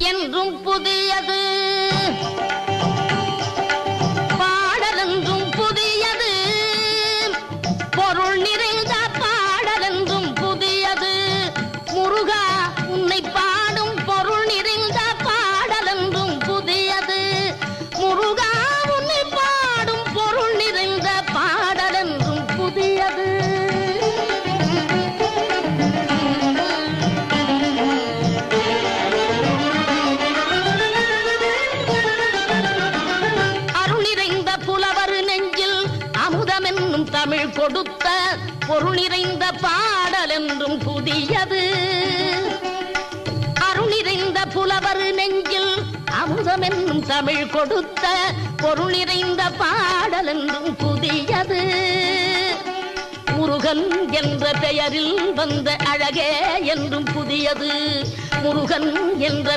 என்றும் புதியது, பாடல் என்றும் புதியது, பொருள் நிறைந்த பாடல் என்றும் புதியது. முருகா உன்னை பாடும் பொருள் நிறைந்த பாடல் என்றும் புதியது. முருகா உன்னை பாடும் பொருள் நிறைந்த பாடல் என்றும் புதியது. தமிழ் கொடுத்த பொருள் நிறைந்த பாடல் என்றும் புதியது. அருள் நிறைந்த புலவர் நெஞ்சில் அமுதம் என்னும் தமிழ் கொடுத்த பொருள் நிறைந்த பாடல் என்றும் புதியது. முருகன் என்ற பெயரில் வந்த அழகே என்றும் புதியது. முருகன் என்ற